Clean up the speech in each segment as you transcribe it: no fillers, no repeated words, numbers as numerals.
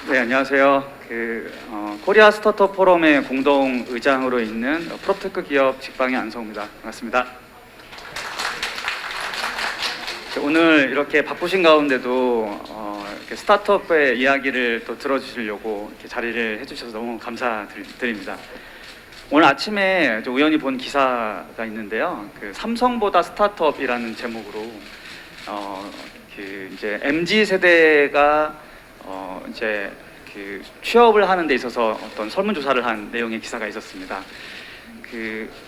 네, 안녕하세요. 코리아 스타트업 포럼의 공동 의장으로 있는 프로테크 기업 직방의 안성우입니다. 반갑습니다. 오늘 이렇게 바쁘신 가운데도 이렇게 스타트업의 이야기를 또 들어주시려고 이렇게 자리를 해주셔서 너무 감사드립니다. 오늘 아침에 우연히 본 기사가 있는데요. 삼성보다 스타트업이라는 제목으로 이제 MZ 세대가 이제 취업을 하는 데 있어서 어떤 설문조사를 한 내용의 기사가 있었습니다.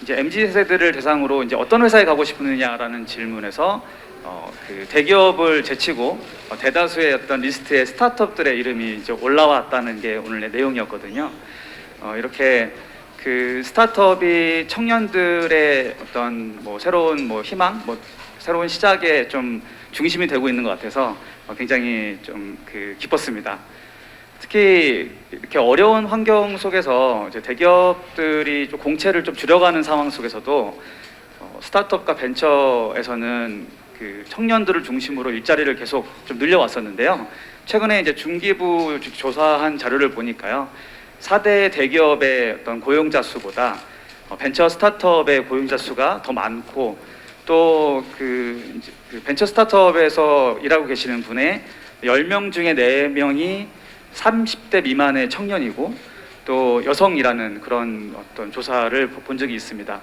이제 MZ 세대를 대상으로 이제 어떤 회사에 가고 싶느냐라는 질문에서 대기업을 제치고 대다수의 어떤 리스트에 스타트업들의 이름이 이제 올라왔다는 게 오늘의 내용이었거든요. 이렇게 스타트업이 청년들의 어떤 새로운 희망, 새로운 시작에 좀 중심이 되고 있는 것 같아서 굉장히 좀 기뻤습니다. 특히 이렇게 어려운 환경 속에서 이제 대기업들이 좀 공채를 좀 줄여가는 상황 속에서도 스타트업과 벤처에서는 청년들을 중심으로 일자리를 계속 좀 늘려왔었는데요. 최근에 이제 중기부 조사한 자료를 보니까요, 4대 대기업의 어떤 고용자 수보다 벤처 스타트업의 고용자 수가 더 많고, 또 벤처 스타트업에서 일하고 계시는 분의 10명 중에 4명이 30대 미만의 청년이고, 또 여성이라는 그런 어떤 조사를 본 적이 있습니다.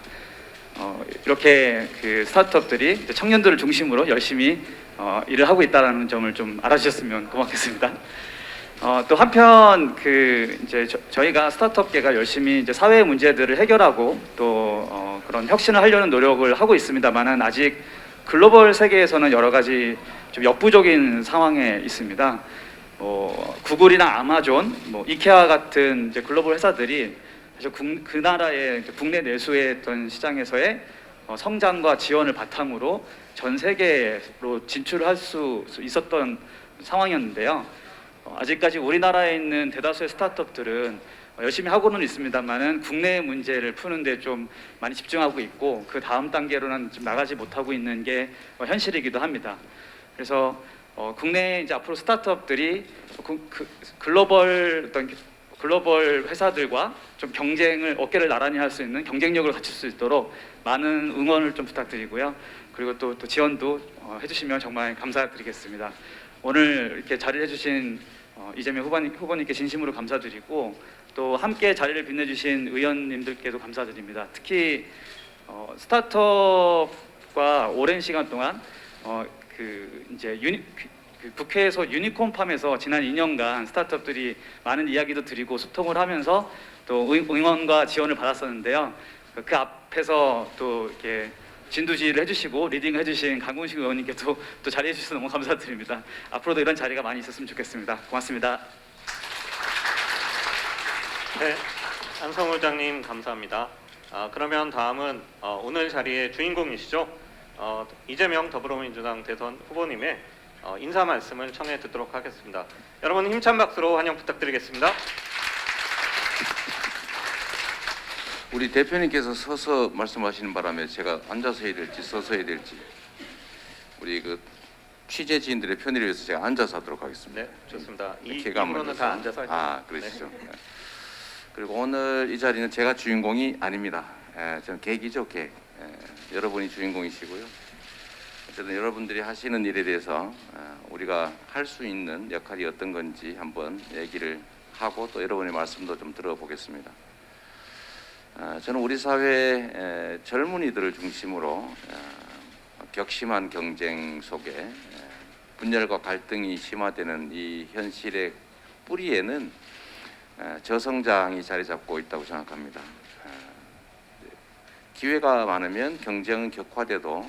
이렇게 스타트업들이 청년들을 중심으로 열심히 일을 하고 있다는 점을 좀 알아주셨으면 고맙겠습니다. 또 한편 이제 저희가 스타트업계가 열심히 이제 사회의 문제들을 해결하고 또 그런 혁신을 하려는 노력을 하고 있습니다만은 아직 글로벌 세계에서는 여러 가지 좀 역부족인 상황에 있습니다. 구글이나 아마존, 이케아 같은 이제 글로벌 회사들이 사실 그 나라의 국내 내수의 어떤 시장에서의 성장과 지원을 바탕으로 전 세계로 진출할 수 있었던 상황이었는데요. 아직까지 우리나라에 있는 대다수의 스타트업들은 열심히 하고는 있습니다만은 국내 문제를 푸는데 좀 많이 집중하고 있고, 그 다음 단계로는 좀 나가지 못하고 있는 게 현실이기도 합니다. 그래서 국내 이제 앞으로 스타트업들이 글로벌 회사들과 좀 어깨를 나란히 할 수 있는 경쟁력을 갖출 수 있도록 많은 응원을 좀 부탁드리고요. 그리고 또 지원도 해주시면 정말 감사드리겠습니다. 오늘 이렇게 자리를 해주신 이재명 후보님께 진심으로 감사드리고, 또 함께 자리를 빛내주신 의원님들께도 감사드립니다. 특히 스타트업과 오랜 시간 동안 이제 국회에서 유니콘팜에서 지난 2년간 스타트업들이 많은 이야기도 드리고 소통을 하면서 또 응원과 지원을 받았었는데요. 그 앞에서 또 이렇게 진두지휘를 해주시고 리딩을 해주신 강훈식 의원님께도 또 자리해 주셔서 너무 감사드립니다. 앞으로도 이런 자리가 많이 있었으면 좋겠습니다. 고맙습니다. 네, 안성우 의장님 감사합니다. 그러면 다음은 오늘 자리의 주인공이시죠. 이재명 더불어민주당 대선 후보님의 인사 말씀을 청해 듣도록 하겠습니다. 여러분 힘찬 박수로 환영 부탁드리겠습니다. 우리 대표님께서 서서 말씀하시는 바람에 제가 앉아서 해야 될지 서서 해야 될지, 우리 취재진들의 편의를 위해서 제가 앉아서 하도록 하겠습니다. 네, 좋습니다. 이 제가 부분은 다 앉아서 하시죠. 그러시죠. 네. 그리고 오늘 이 자리는 제가 주인공이 아닙니다. 저는 계기죠, 계. 여러분이 주인공이시고요. 어쨌든 여러분들이 하시는 일에 대해서 우리가 할 수 있는 역할이 어떤 건지 한번 얘기를 하고 또 여러분의 말씀도 좀 들어보겠습니다. 저는 우리 사회 젊은이들을 중심으로 격심한 경쟁 속에 분열과 갈등이 심화되는 이 현실의 뿌리에는 저성장이 자리 잡고 있다고 생각합니다. 기회가 많으면 경쟁은 격화돼도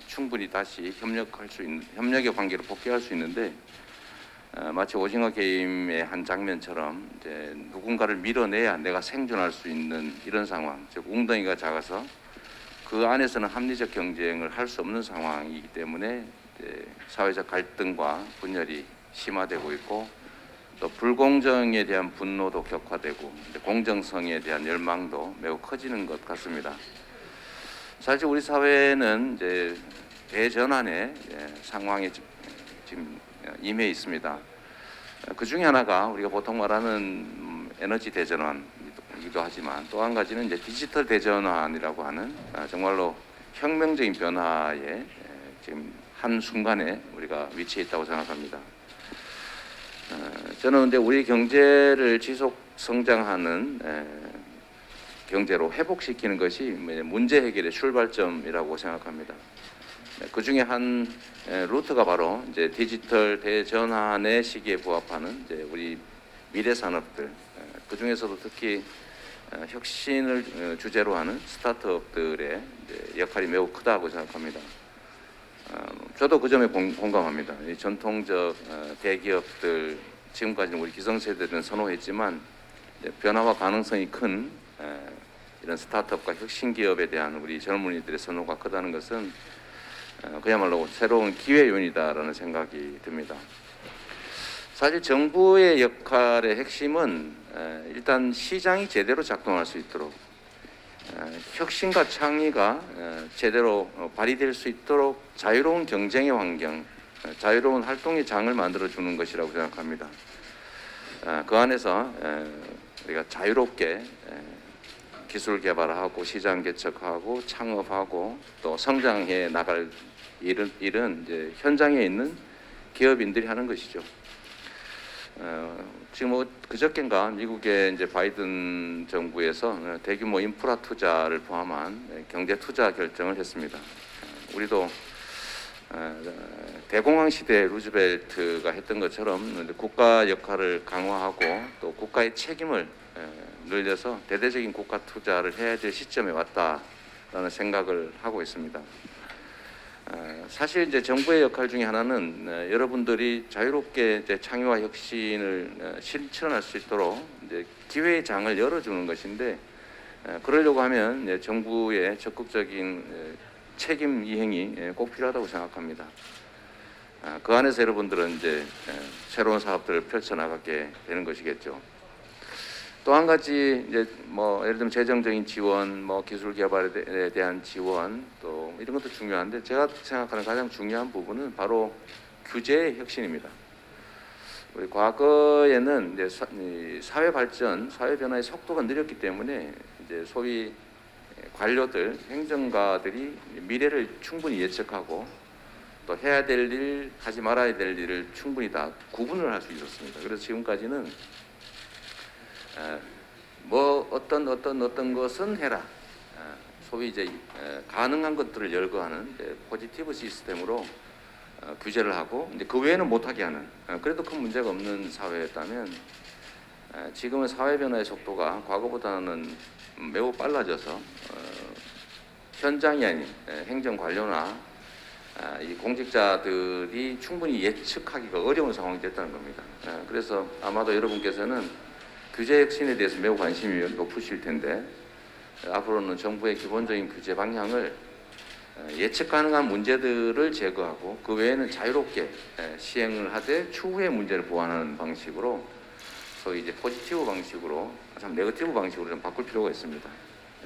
충분히 다시 협력의 관계로 복귀할 수 있는데, 마치 오징어 게임의 한 장면처럼 이제 누군가를 밀어내야 내가 생존할 수 있는 이런 상황, 즉 웅덩이가 작아서 그 안에서는 합리적 경쟁을 할 수 없는 상황이기 때문에 사회적 갈등과 분열이 심화되고 있고, 또 불공정에 대한 분노도 격화되고 공정성에 대한 열망도 매우 커지는 것 같습니다. 사실 우리 사회는 이제 대전환의 상황에 지금 임해 있습니다. 그 중에 하나가 우리가 보통 말하는 에너지 대전환이기도 하지만 또 한 가지는 이제 디지털 대전환이라고 하는 정말로 혁명적인 변화에 지금 한 순간에 우리가 위치해 있다고 생각합니다. 저는 근데 우리 경제를 지속 성장하는 경제로 회복시키는 것이 문제 해결의 출발점이라고 생각합니다. 그 중에 한 루트가 바로 이제 디지털 대전환의 시기에 부합하는 이제 우리 미래 산업들, 그 중에서도 특히 혁신을 주제로 하는 스타트업들의 이제 역할이 매우 크다고 생각합니다. 저도 그 점에 공감합니다. 이 전통적 대기업들, 지금까지는 우리 기성세대들은 선호했지만 변화와 가능성이 큰 이런 스타트업과 혁신 기업에 대한 우리 젊은이들의 선호가 크다는 것은 그야말로 새로운 기회 요인이다라는 생각이 듭니다. 사실 정부의 역할의 핵심은 일단 시장이 제대로 작동할 수 있도록 혁신과 창의가 제대로 발휘될 수 있도록 자유로운 경쟁의 환경, 자유로운 활동의 장을 만들어 주는 것이라고 생각합니다. 그 안에서 우리가 자유롭게 기술 개발하고 시장 개척하고 창업하고 또 성장해 나갈 일은 이제 현장에 있는 기업인들이 하는 것이죠. 지금 그저께인가 미국의 이제 바이든 정부에서 대규모 인프라 투자를 포함한 경제 투자 결정을 했습니다. 우리도 대공황 시대 루즈벨트가 했던 것처럼 국가 역할을 강화하고 또 국가의 책임을 늘려서 대대적인 국가 투자를 해야 될 시점에 왔다라는 생각을 하고 있습니다. 사실 이제 정부의 역할 중에 하나는 여러분들이 자유롭게 이제 창의와 혁신을 실천할 수 있도록 이제 기회의 장을 열어주는 것인데 그러려고 하면 이제 정부의 적극적인 책임 이행이 꼭 필요하다고 생각합니다. 그 안에서 여러분들은 이제 새로운 사업들을 펼쳐나가게 되는 것이겠죠. 또 한 가지 이제 뭐 예를 들면 재정적인 지원, 뭐 기술 개발에 대한 지원 또 이런 것도 중요한데 제가 생각하는 가장 중요한 부분은 바로 규제의 혁신입니다. 우리 과거에는 이제 사회 발전, 사회 변화의 속도가 느렸기 때문에 이제 소위 관료들, 행정가들이 미래를 충분히 예측하고 또 해야 될 일, 하지 말아야 될 일을 충분히 다 구분을 할 수 있었습니다. 그래서 지금까지는 뭐 어떤 것은 해라. 소위 이제 가능한 것들을 열거하는 포지티브 시스템으로 규제를 하고 이제 그 외에는 못하게 하는 그래도 큰 문제가 없는 사회였다면 지금은 사회 변화의 속도가 과거보다는 매우 빨라져서 현장이 아닌 행정 관료나 이 공직자들이 충분히 예측하기가 어려운 상황이 됐다는 겁니다. 그래서 아마도 여러분께서는 규제 혁신에 대해서 매우 관심이 높으실 텐데 앞으로는 정부의 기본적인 규제 방향을 예측 가능한 문제들을 제거하고 그 외에는 자유롭게 시행을 하되 추후의 문제를 보완하는 방식으로 소위 이제 포지티브 방식으로 참 네거티브 방식으로 좀 바꿀 필요가 있습니다.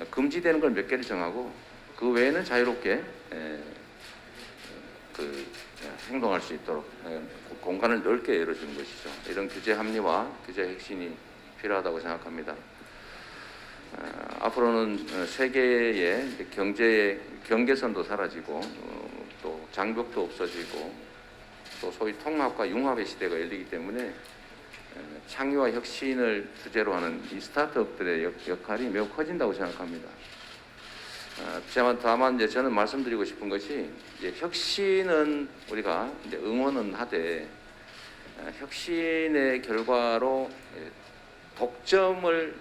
금지되는 걸 몇 개를 정하고 그 외에는 자유롭게 행동할 수 있도록 공간을 넓게 열어주는 것이죠. 이런 규제 합리화, 규제 혁신이 필요하다고 생각합니다. 앞으로는 세계의 경계선도 사라지고 또 장벽도 없어지고 또 소위 통합과 융합의 시대가 열리기 때문에 창의와 혁신을 주제로 하는 이 스타트업들의 역할이 매우 커진다고 생각합니다. 다만 이제 저는 말씀드리고 싶은 것이 이제 혁신은 우리가 이제 응원은 하되 혁신의 결과로 독점을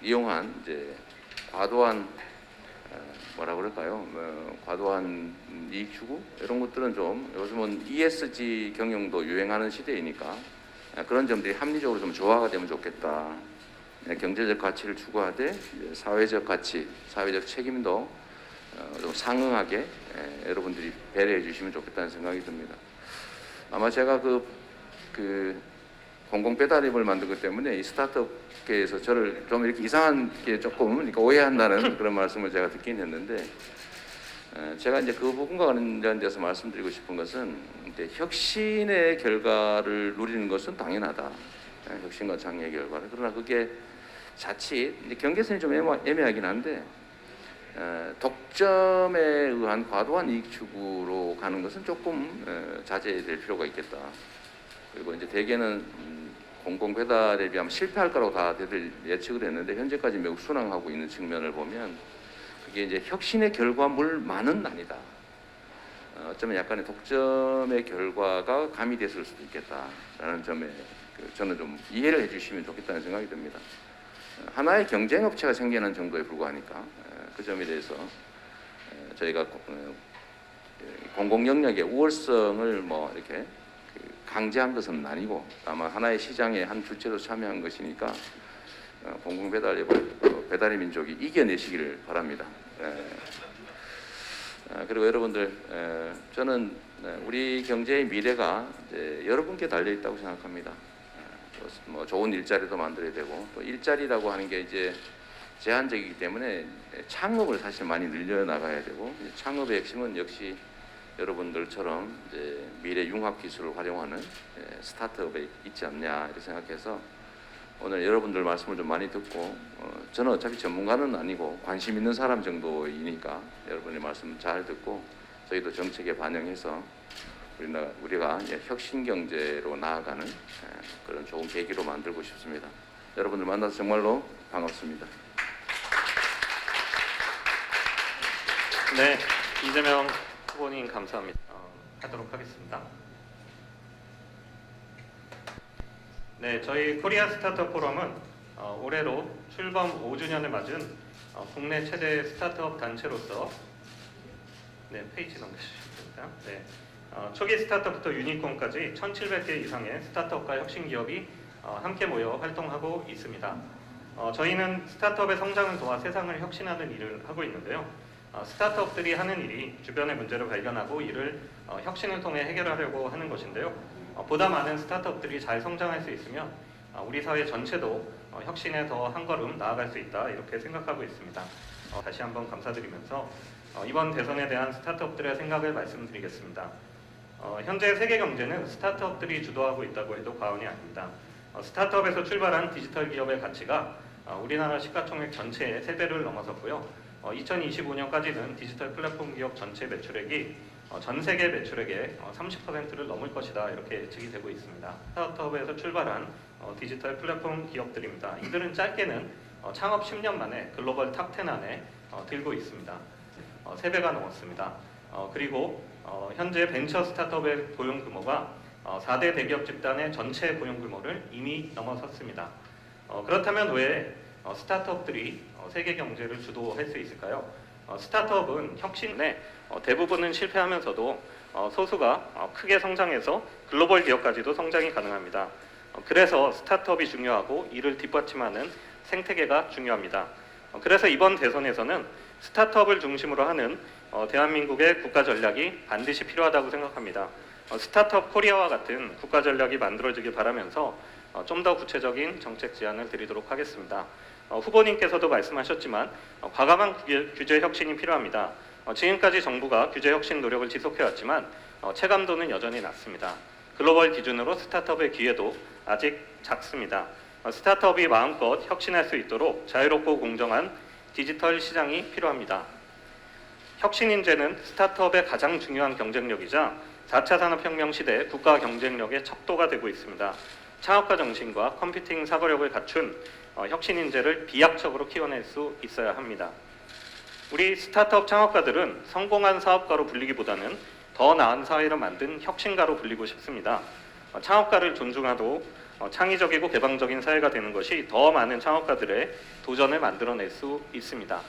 이용한 이제 과도한 뭐라 그럴까요? 과도한 이익 추구 이런 것들은 좀 요즘은 ESG 경영도 유행하는 시대이니까 그런 점들이 합리적으로 좀 조화가 되면 좋겠다. 경제적 가치를 추구하되 사회적 가치, 사회적 책임도 좀 상응하게 여러분들이 배려해 주시면 좋겠다는 생각이 듭니다. 아마 제가 그 공공 배달앱을 만들기 때문에 이 스타트업계에서 저를 좀 이렇게 이상하게 조금 이렇게 오해한다는 그런 말씀을 제가 듣긴 했는데 제가 이제 그 부분과 관련돼서 말씀드리고 싶은 것은 이제 혁신의 결과를 누리는 것은 당연하다. 혁신과 창의의 결과를. 그러나 그게 자칫 이제 경계선이 좀 애매하긴 한데 독점에 의한 과도한 이익 추구로 가는 것은 조금 자제될 필요가 있겠다. 그리고 이제 대개는 공공 배달에 비하면 실패할 거라고 다들 예측을 했는데 현재까지 매우 순항하고 있는 측면을 보면 그게 이제 혁신의 결과물만은 아니다. 어쩌면 약간의 독점의 결과가 가미됐을 수도 있겠다라는 점에 저는 좀 이해를 해주시면 좋겠다는 생각이 듭니다. 하나의 경쟁업체가 생기는 정도에 불과하니까 그 점에 대해서 저희가 공공 영역의 우월성을 뭐 이렇게 강제한 것은 아니고 다만 하나의 시장의 한 주체로 참여한 것이니까 공공 배달의 민족이 이겨내시기를 바랍니다. 그리고 여러분들 저는 우리 경제의 미래가 이제 여러분께 달려 있다고 생각합니다. 뭐 좋은 일자리도 만들어야 되고 또 일자리라고 하는 게 이제 제한적이기 때문에 창업을 사실 많이 늘려 나가야 되고 창업의 핵심은 역시 여러분들처럼 이제 미래 융합 기술을 활용하는 스타트업에 있지 않냐 이렇게 생각해서 오늘 여러분들 말씀을 좀 많이 듣고 저는 어차피 전문가는 아니고 관심 있는 사람 정도이니까 여러분의 말씀 잘 듣고 저희도 정책에 반영해서 우리가 혁신 경제로 나아가는 그런 좋은 계기로 만들고 싶습니다. 여러분들 만나서 정말로 반갑습니다. 네, 이재명 후보님 감사합니다. 하도록 하겠습니다. 네, 저희 코리아 스타트업 포럼은 올해로 출범 5주년을 맞은 국내 최대 스타트업 단체로서 페이지 넘겨주시겠습니다. 초기 스타트업부터 유니콘까지 1,700개 이상의 스타트업과 혁신 기업이 함께 모여 활동하고 있습니다. 저희는 스타트업의 성장을 도와 세상을 혁신하는 일을 하고 있는데요. 스타트업들이 하는 일이 주변의 문제를 발견하고 이를 혁신을 통해 해결하려고 하는 것인데요. 보다 많은 스타트업들이 잘 성장할 수 있으면 우리 사회 전체도 혁신에 더 한 걸음 나아갈 수 있다 이렇게 생각하고 있습니다. 다시 한번 감사드리면서 이번 대선에 대한 스타트업들의 생각을 말씀드리겠습니다. 현재 세계 경제는 스타트업들이 주도하고 있다고 해도 과언이 아닙니다. 스타트업에서 출발한 디지털 기업의 가치가 우리나라 시가총액 전체의 3배를 넘어섰고요. 2025년까지는 디지털 플랫폼 기업 전체 매출액이 전 세계 매출액의 30%를 넘을 것이다 이렇게 예측이 되고 있습니다. 스타트업에서 출발한 디지털 플랫폼 기업들입니다. 이들은 짧게는 창업 10년 만에 글로벌 탑10 안에 들고 있습니다. 3배가 넘었습니다. 그리고 현재 벤처 스타트업의 고용 규모가 4대 대기업 집단의 전체 고용 규모를 이미 넘어섰습니다. 그렇다면 왜 스타트업들이 세계 경제를 주도할 수 있을까요? 스타트업은 혁신에 대부분은 실패하면서도 소수가 크게 성장해서 글로벌 기업까지도 성장이 가능합니다. 그래서 스타트업이 중요하고 이를 뒷받침하는 생태계가 중요합니다. 그래서 이번 대선에서는 스타트업을 중심으로 하는 대한민국의 국가 전략이 반드시 필요하다고 생각합니다. 스타트업 코리아와 같은 국가 전략이 만들어지길 바라면서 좀 더 구체적인 정책 제안을 드리도록 하겠습니다. 후보님께서도 말씀하셨지만 과감한 규제 혁신이 필요합니다. 지금까지 정부가 규제 혁신 노력을 지속해왔지만 체감도는 여전히 낮습니다. 글로벌 기준으로 스타트업의 기회도 아직 작습니다. 스타트업이 마음껏 혁신할 수 있도록 자유롭고 공정한 디지털 시장이 필요합니다. 혁신 인재는 스타트업의 가장 중요한 경쟁력이자 4차 산업혁명 시대 국가 경쟁력의 척도가 되고 있습니다. 창업가 정신과 컴퓨팅 사고력을 갖춘 혁신 인재를 비약적으로 키워낼 수 있어야 합니다. 우리 스타트업 창업가들은 성공한 사업가로 불리기보다는 더 나은 사회를 만든 혁신가로 불리고 싶습니다. 창업가를 존중하고 창의적이고 개방적인 사회가 되는 것이 더 많은 창업가들의 도전을 만들어낼 수 있습니다.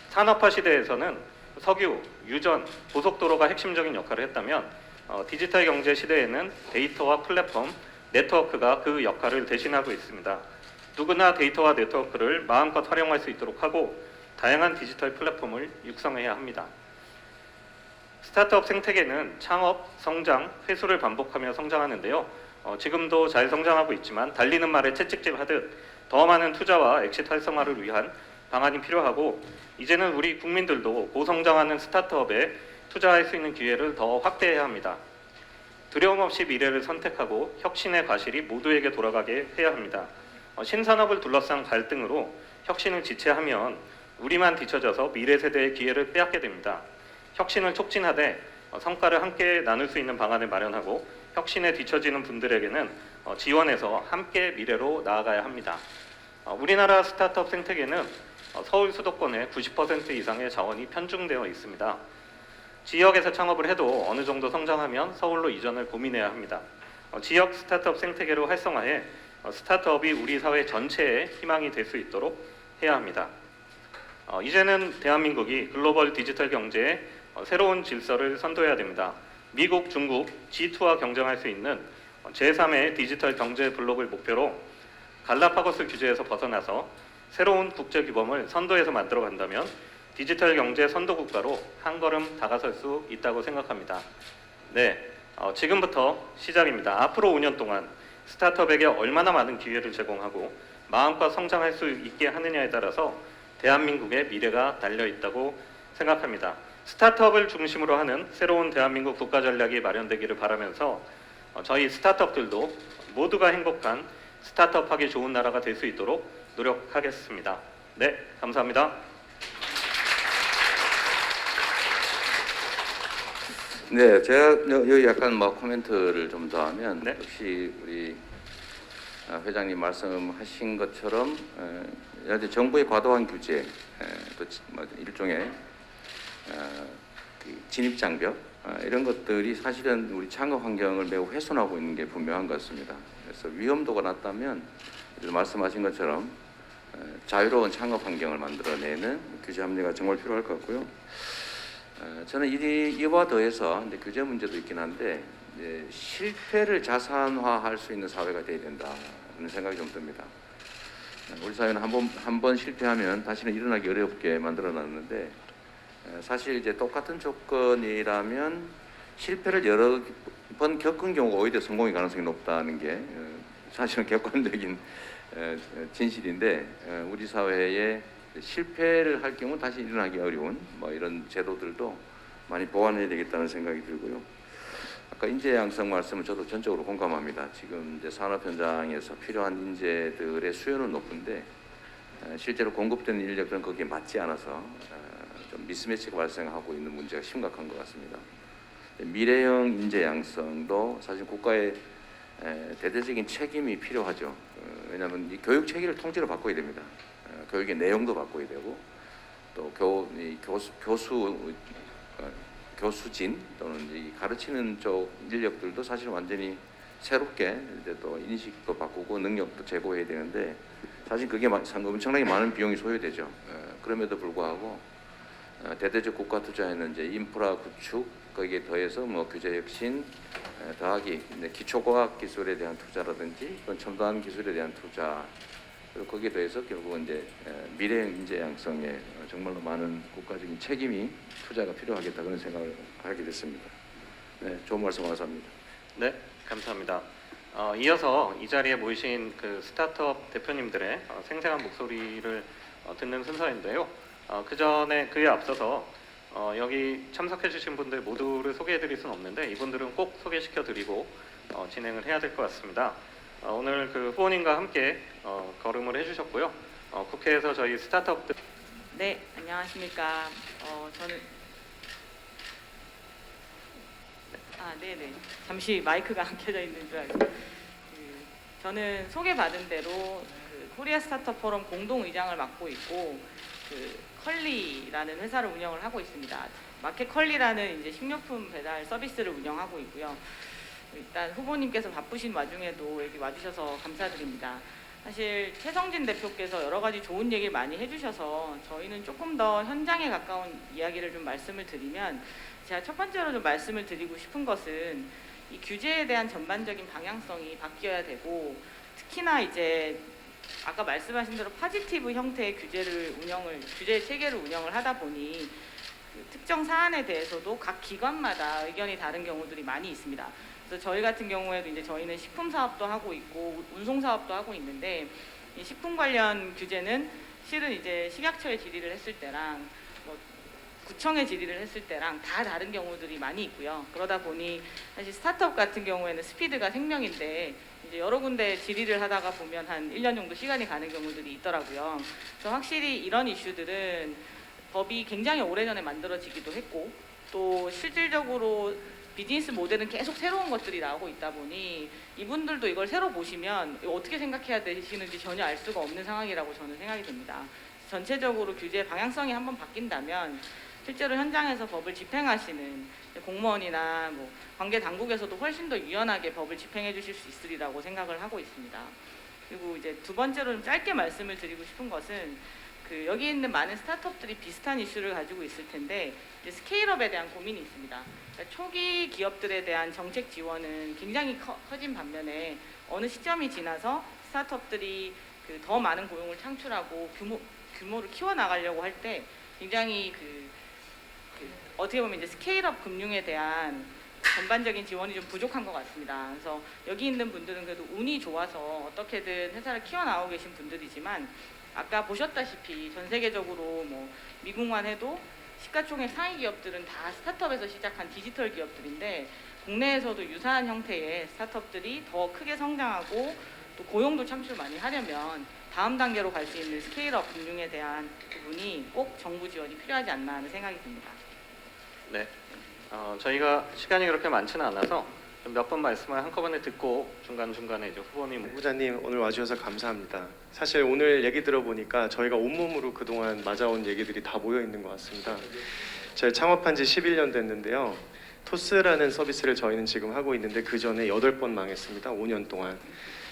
산업화 시대에서는 석유, 유전, 고속도로가 핵심적인 역할을 했다면 디지털 경제 시대에는 데이터와 플랫폼, 네트워크가 그 역할을 대신하고 있습니다. 누구나 데이터와 네트워크를 마음껏 활용할 수 있도록 하고 다양한 디지털 플랫폼을 육성해야 합니다. 스타트업 생태계는 창업, 성장, 회수를 반복하며 성장하는데요. 지금도 잘 성장하고 있지만 달리는 말에 채찍질 하듯 더 많은 투자와 엑시트 활성화를 위한 방안이 필요하고 이제는 우리 국민들도 고성장하는 스타트업에 투자할 수 있는 기회를 더 확대해야 합니다. 두려움 없이 미래를 선택하고 혁신의 과실이 모두에게 돌아가게 해야 합니다. 신산업을 둘러싼 갈등으로 혁신을 지체하면 우리만 뒤처져서 미래 세대의 기회를 빼앗게 됩니다. 혁신을 촉진하되 성과를 함께 나눌 수 있는 방안을 마련하고 혁신에 뒤처지는 분들에게는 지원해서 함께 미래로 나아가야 합니다. 우리나라 스타트업 생태계는 서울 수도권의 90% 이상의 자원이 편중되어 있습니다. 지역에서 창업을 해도 어느 정도 성장하면 서울로 이전을 고민해야 합니다. 지역 스타트업 생태계로 활성화해 스타트업이 우리 사회 전체의 희망이 될 수 있도록 해야 합니다. 이제는 대한민국이 글로벌 디지털 경제의 새로운 질서를 선도해야 됩니다. 미국, 중국, G2와 경쟁할 수 있는 제3의 디지털 경제 블록을 목표로 갈라파고스 규제에서 벗어나서 새로운 국제 규범을 선도해서 만들어 간다면 디지털 경제 선도 국가로 한 걸음 다가설 수 있다고 생각합니다. 네, 지금부터 시작입니다. 앞으로 5년 동안 스타트업에게 얼마나 많은 기회를 제공하고 마음껏 성장할 수 있게 하느냐에 따라서 대한민국의 미래가 달려 있다고 생각합니다. 스타트업을 중심으로 하는 새로운 대한민국 국가 전략이 마련되기를 바라면서 저희 스타트업들도 모두가 행복한 스타트업하기 좋은 나라가 될 수 있도록 노력하겠습니다. 네, 감사합니다. 네, 제가 여기 약간 뭐 코멘트를 좀 더 하면 네. 역시 우리 회장님 말씀하신 것처럼 정부의 과도한 규제, 또 일종의 그 진입 장벽 이런 것들이 사실은 우리 창업 환경을 매우 훼손하고 있는 게 분명한 것 같습니다. 그래서 위험도가 낮다면 말씀하신 것처럼 자유로운 창업 환경을 만들어내는 규제 합리가 정말 필요할 것 같고요. 저는 이와 더해서 이제 규제 문제도 있긴 한데 이제 실패를 자산화할 수 있는 사회가 돼야 된다는 생각이 좀 듭니다. 우리 사회는 한 번 실패하면 다시는 일어나기 어렵게 만들어놨는데 사실 이제 똑같은 조건이라면 실패를 여러 번 겪은 경우가 오히려 성공의 가능성이 높다는 게 사실은 객관적인 진실인데 우리 사회에 실패를 할 경우 다시 일어나기 어려운 뭐 이런 제도들도 많이 보완해야 되겠다는 생각이 들고요. 아까 인재 양성 말씀은 저도 전적으로 공감합니다. 지금 이제 산업 현장에서 필요한 인재들의 수요는 높은데 실제로 공급되는 인력들은 거기에 맞지 않아서 좀 미스매치가 발생하고 있는 문제가 심각한 것 같습니다. 미래형 인재 양성도 사실 국가의 대대적인 책임이 필요하죠. 왜냐하면 이 교육 체계를 통째로 바꿔야 됩니다. 교육의 내용도 바꿔야 되고 또 교수진 또는 이 가르치는 쪽 인력들도 사실 완전히 새롭게 이제 또 인식도 바꾸고 능력도 제고해야 되는데 사실 그게 엄청나게 많은 비용이 소요되죠. 그럼에도 불구하고 대대적 국가 투자에는 이제 인프라 구축 거기에 더해서 뭐 규제 혁신 더하기 기초과학 기술에 대한 투자라든지 그런 첨단 기술에 대한 투자 그리고 거기에 더해서 결국은 이제 미래형 인재 양성에 정말로 많은 국가적인 책임이 투자가 필요하겠다 그런 생각을 하게 됐습니다. 네, 좋은 말씀 감사합니다. 네, 감사합니다. 이어서 이 자리에 모이신 그 스타트업 대표님들의 생생한 목소리를 듣는 순서인데요. 그에 앞서서 여기 참석해주신 분들 모두를 소개해드릴 수는 없는데 이분들은 꼭 소개시켜드리고 진행을 해야 될 것 같습니다. 오늘 그 후보님과 함께 걸음을 해주셨고요. 국회에서 저희 스타트업들 네, 안녕하십니까. 저는 네네. 잠시 마이크가 안 켜져 있는 줄 알고. 저는 소개받은 대로 코리아 스타트업 포럼 공동의장을 맡고 있고 컬리라는 회사를 운영을 하고 있습니다. 마켓 컬리라는 이제 식료품 배달 서비스를 운영하고 있고요. 일단 후보님께서 바쁘신 와중에도 여기 와주셔서 감사드립니다. 사실 최성진 대표께서 여러 가지 좋은 얘기를 많이 해주셔서 저희는 조금 더 현장에 가까운 이야기를 좀 말씀을 드리면 제가 첫 번째로 좀 말씀을 드리고 싶은 것은 이 규제에 대한 전반적인 방향성이 바뀌어야 되고 특히나 이제 아까 말씀하신 대로 파지티브 형태의 규제 체계를 운영을 하다 보니 특정 사안에 대해서도 각 기관마다 의견이 다른 경우들이 많이 있습니다. 그래서 저희 같은 경우에도 이제 저희는 식품 사업도 하고 있고 운송 사업도 하고 있는데 이 식품 관련 규제는 실은 이제 식약처에 질의를 했을 때랑 뭐 구청에 질의를 했을 때랑 다 다른 경우들이 많이 있고요. 그러다 보니 사실 스타트업 같은 경우에는 스피드가 생명인데 이제 여러 군데 질의를 하다가 보면 한 1년 정도 시간이 가는 경우들이 있더라고요. 그래서 확실히 이런 이슈들은 법이 굉장히 오래전에 만들어지기도 했고 또 실질적으로 비즈니스 모델은 계속 새로운 것들이 나오고 있다 보니 이분들도 이걸 새로 보시면 이거 어떻게 생각해야 되시는지 전혀 알 수가 없는 상황이라고 저는 생각이 됩니다. 전체적으로 규제 방향성이 한번 바뀐다면 실제로 현장에서 법을 집행하시는 공무원이나 뭐 관계 당국에서도 훨씬 더 유연하게 법을 집행해 주실 수 있으리라고 생각을 하고 있습니다. 그리고 이제 두 번째로 좀 짧게 말씀을 드리고 싶은 것은 여기 있는 많은 스타트업들이 비슷한 이슈를 가지고 있을 텐데 이제 스케일업에 대한 고민이 있습니다. 그러니까 초기 기업들에 대한 정책 지원은 굉장히 커진 반면에 어느 시점이 지나서 스타트업들이 더 많은 고용을 창출하고 규모를 키워나가려고 할 때 굉장히 어떻게 보면 이제 스케일업 금융에 대한 전반적인 지원이 좀 부족한 것 같습니다. 그래서 여기 있는 분들은 그래도 운이 좋아서 어떻게든 회사를 키워나오고 계신 분들이지만 아까 보셨다시피 전 세계적으로 뭐 미국만 해도 시가총액 상위 기업들은 다 스타트업에서 시작한 디지털 기업들인데 국내에서도 유사한 형태의 스타트업들이 더 크게 성장하고 또 고용도 창출 많이 하려면 다음 단계로 갈 수 있는 스케일업 금융에 대한 부분이 꼭 정부 지원이 필요하지 않나 하는 생각이 듭니다. 네, 저희가 시간이 그렇게 많지는 않아서 몇 번 말씀을 한꺼번에 듣고 중간중간에 이제 후보님 후보자님 오늘 와주셔서 감사합니다. 사실 오늘 얘기 들어보니까 저희가 온몸으로 그동안 맞아온 얘기들이 다 모여 있는 것 같습니다. 저희 창업한 지 11년 됐는데요. 토스라는 서비스를 저희는 지금 하고 있는데 그 전에 8번 망했습니다. 5년 동안.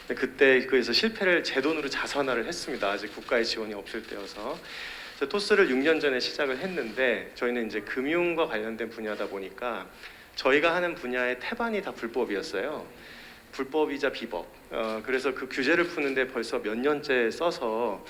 그때 그래서 실패를 제 돈으로 자선화를 했습니다. 아직 국가의 지원이 없을 때여서. 토스를 6년 전에 시작을 했는데 저희는 이제 금융과 관련된 분야다 보니까 저희가 하는 분야의 태반이 다 불법이었어요. 불법이자 비법. 그래서 그 규제를 푸는데 벌써 몇 년째 써서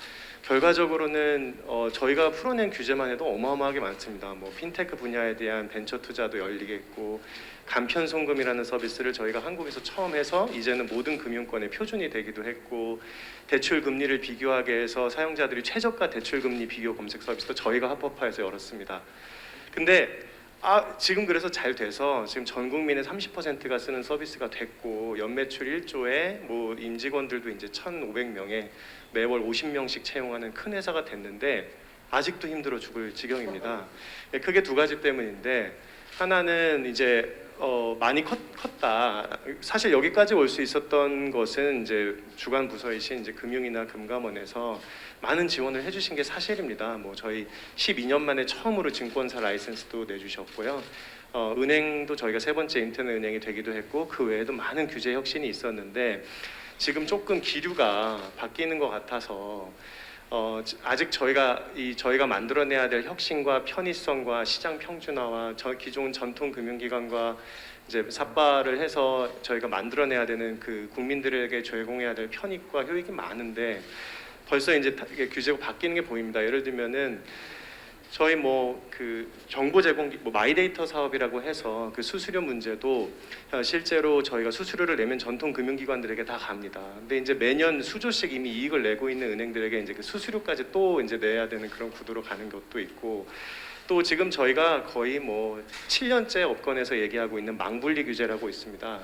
결과적으로는 저희가 풀어낸 규제만 해도 어마어마하게 많습니다. 뭐 핀테크 분야에 대한 벤처 투자도 열리겠고 간편 송금이라는 서비스를 저희가 한국에서 처음 해서 이제는 모든 금융권의 표준이 되기도 했고 대출 금리를 비교하게 해서 사용자들이 최저가 대출 금리 비교 검색 서비스도 저희가 합법화해서 열었습니다. 근데 지금 그래서 잘 돼서 지금 전 국민의 30%가 쓰는 서비스가 됐고 연매출 1조에 뭐 임직원들도 이제 1,500명에 매월 50명씩 채용하는 큰 회사가 됐는데 아직도 힘들어 죽을 지경입니다. 크게 두 가지 때문인데 하나는 이제 많이 컸다. 사실 여기까지 올 수 있었던 것은 이제 주관 부서이신 이제 금융이나 금감원에서 많은 지원을 해주신 게 사실입니다. 뭐 저희 12년 만에 처음으로 증권사 라이센스도 내주셨고요. 은행도 저희가 세 번째 인터넷 은행이 되기도 했고 그 외에도 많은 규제 혁신이 있었는데 지금 조금 기류가 바뀌는 것 같아서 아직 저희가 만들어내야 될 혁신과 편의성과 시장 평준화와 기존 전통 금융기관과 이제 삽발을 해서 저희가 만들어내야 되는 그 국민들에게 제공해야 될 편익과 효익이 많은데 벌써 이제 이게 규제가 바뀌는 게 보입니다. 예를 들면은 저희 그 정보 제공 마이데이터 사업이라고 해서 그 수수료 문제도 실제로 저희가 수수료를 내면 전통 금융기관들에게 다 갑니다. 근데 이제 매년 수조씩 이미 이익을 내고 있는 은행들에게 이제 그 수수료까지 또 이제 내야 되는 그런 구도로 가는 것도 있고 또 지금 저희가 거의 7년째 업권에서 얘기하고 있는 망분리 규제라고 있습니다.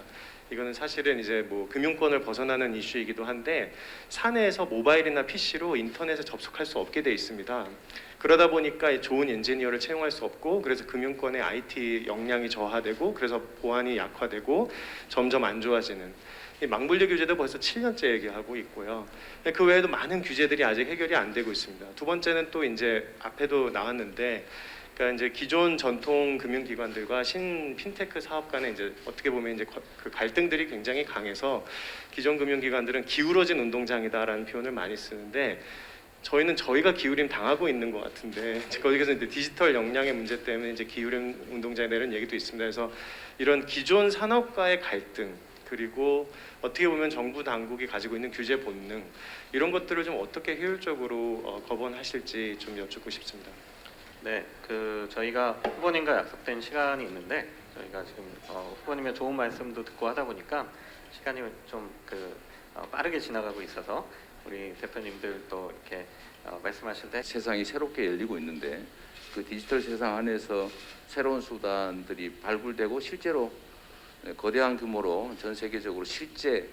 이거는 사실은 이제 금융권을 벗어나는 이슈이기도 한데 사내에서 모바일이나 PC로 인터넷에 접속할 수 없게 돼 있습니다. 그러다 보니까 좋은 엔지니어를 채용할 수 없고 그래서 금융권의 IT 역량이 저하되고 그래서 보안이 약화되고 점점 안 좋아지는 이 망분리 규제도 벌써 7년째 얘기하고 있고요. 그 외에도 많은 규제들이 아직 해결이 안 되고 있습니다. 두 번째는 또 이제 앞에도 나왔는데 그러니까 이제 기존 전통 금융기관들과 신 핀테크 사업 간에 이제 어떻게 보면 이제 그 갈등들이 굉장히 강해서 기존 금융기관들은 기울어진 운동장이다라는 표현을 많이 쓰는데 저희는 저희가 기울임 당하고 있는 것 같은데 거기서 이제 디지털 역량의 문제 때문에 이제 기울임 운동장에 내는 얘기도 있습니다. 그래서 이런 기존 산업과의 갈등 그리고 어떻게 보면 정부 당국이 가지고 있는 규제 본능 이런 것들을 좀 어떻게 효율적으로 거번하실지 좀 여쭙고 싶습니다. 네, 저희가 후보님과 약속된 시간이 있는데 저희가 지금 후보님의 좋은 말씀도 듣고 하다 보니까 시간이 좀 빠르게 지나가고 있어서 우리 대표님들도 이렇게 말씀하실 때 세상이 새롭게 열리고 있는데 그 디지털 세상 안에서 새로운 수단들이 발굴되고 실제로 거대한 규모로 전 세계적으로 실제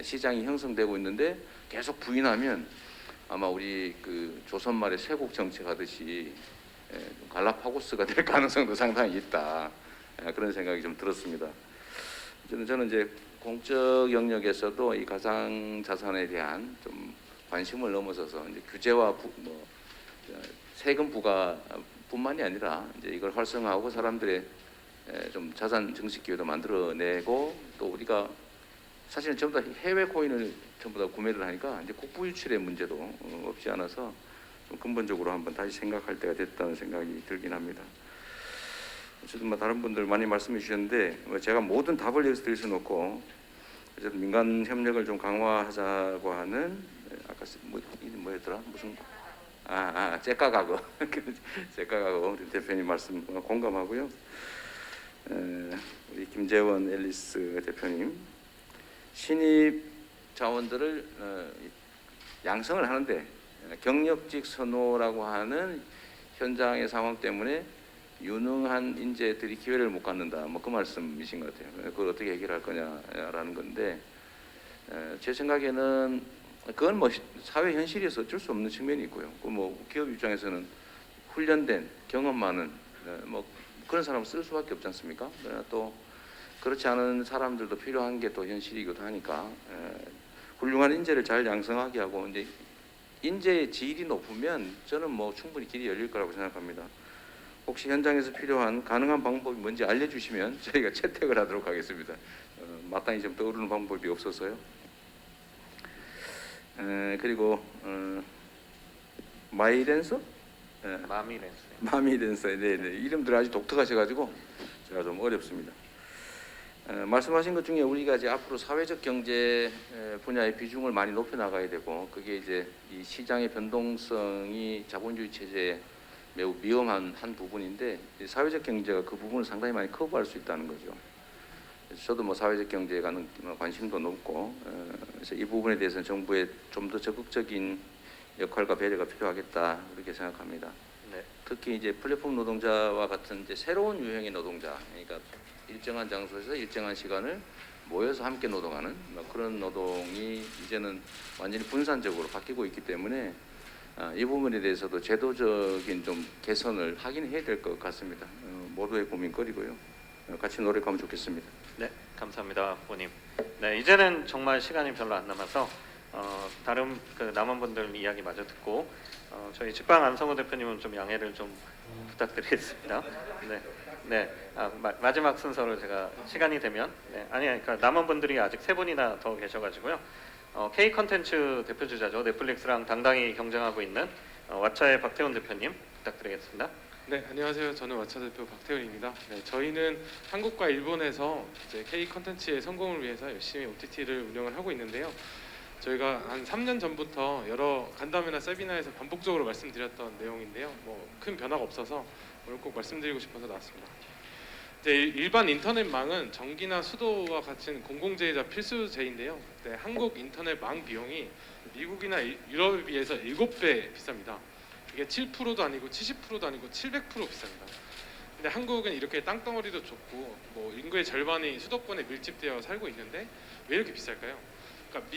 시장이 형성되고 있는데 계속 부인하면 아마 우리 그 조선 말의 쇄국 정책하듯이 갈라파고스가 될 가능성도 상당히 있다. 그런 생각이 좀 들었습니다. 저는 이제 공적 영역에서도 이 가상 자산에 대한 좀 관심을 넘어서서 이제 규제와 세금 부과뿐만이 아니라 이제 이걸 활성화하고 사람들의 좀 자산 증식 기회도 만들어내고 또 우리가 사실은 전부 다 해외 코인을 전부 다 구매를 하니까 이제 국부 유출의 문제도 없지 않아서 좀 근본적으로 한번 다시 생각할 때가 됐다는 생각이 들긴 합니다. 어쨌든 뭐 다른 분들 많이 말씀해 주셨는데 제가 모든 답을 여기서 드릴 수는 없고 어쨌든 민간 협력을 좀 강화하자고 하는 아까 뭐였더라 무슨 째까가고 째까가고 우리 대표님 말씀 공감하고요. 우리 김재원 앨리스 대표님 신입 자원들을 양성을 하는데 경력직 선호라고 하는 현장의 상황 때문에 유능한 인재들이 기회를 못 갖는다. 뭐 그 말씀이신 것 같아요. 그걸 어떻게 해결할 거냐라는 건데 제 생각에는 그건 뭐 사회 현실에서 어쩔 수 없는 측면이 있고요. 그 뭐 기업 입장에서는 훈련된 경험 많은 뭐 그런 사람을 쓸 수밖에 없지 않습니까? 그러나 또 그렇지 않은 사람들도 필요한 게 또 현실이기도 하니까 훌륭한 인재를 잘 양성하게 하고 이제 인재의 질이 높으면 저는 뭐 충분히 길이 열릴 거라고 생각합니다. 혹시 현장에서 필요한 가능한 방법이 뭔지 알려주시면 저희가 채택을 하도록 하겠습니다. 마땅히 좀 떠오르는 방법이 없어서요. 그리고 마이댄서? 마미댄서. 네네. 이름들 아주 독특하셔가지고 제가 좀 어렵습니다. 말씀하신 것 중에 우리가 이제 앞으로 사회적 경제 분야의 비중을 많이 높여 나가야 되고 그게 이제 이 시장의 변동성이 자본주의 체제에 매우 위험한 한 부분인데 사회적 경제가 그 부분을 상당히 많이 커버할 수 있다는 거죠. 그래서 저도 뭐 사회적 경제에 관한 관심도 높고 그래서 이 부분에 대해서는 정부의 좀 더 적극적인 역할과 배려가 필요하겠다 그렇게 생각합니다. 네. 특히 이제 플랫폼 노동자와 같은 이제 새로운 유형의 노동자, 그러니까 일정한 장소에서 일정한 시간을 모여서 함께 노동하는 그런 노동이 이제는 완전히 분산적으로 바뀌고 있기 때문에 이 부분에 대해서도 제도적인 좀 개선을 하긴 해야 될 것 같습니다. 모두의 고민거리고요. 같이 노력하면 좋겠습니다. 네, 감사합니다, 후보님. 네, 이제는 정말 시간이 별로 안 남아서 다른 그 남은 분들 이야기 마저 듣고 저희 직방 안성호 대표님은 좀 양해를 좀 부탁드리겠습니다. 네, 마지막 순서로 제가 시간이 되면 그러니까 남은 분들이 아직 세 분이나 더 계셔가지고요. K 컨텐츠 대표주자죠. 넷플릭스랑 당당히 경쟁하고 있는 왓챠의 박태훈 대표님 부탁드리겠습니다. 네, 안녕하세요. 저는 왓챠 대표 박태훈입니다. 네, 저희는 한국과 일본에서 이제 K 컨텐츠의 성공을 위해서 열심히 OTT를 운영을 하고 있는데요. 저희가 한 3년 전부터 여러 간담회나 세미나에서 반복적으로 말씀드렸던 내용인데요. 뭐 큰 변화가 없어서 오늘 꼭 말씀드리고 싶어서 나왔습니다. 이제 일반 인터넷망은 전기나 수도와 같은 공공재이자 필수재인데요. 네, 한국 인터넷망 비용이 미국이나 유럽에 비해서 7배 비쌉니다. 이게 7%도 아니고 70%도 아니고 700% 비쌉니다. 근데 한국은 이렇게 땅덩어리도 좁고 뭐 인구의 절반이 수도권에 밀집되어 살고 있는데 왜 이렇게 비쌀까요? 그러니까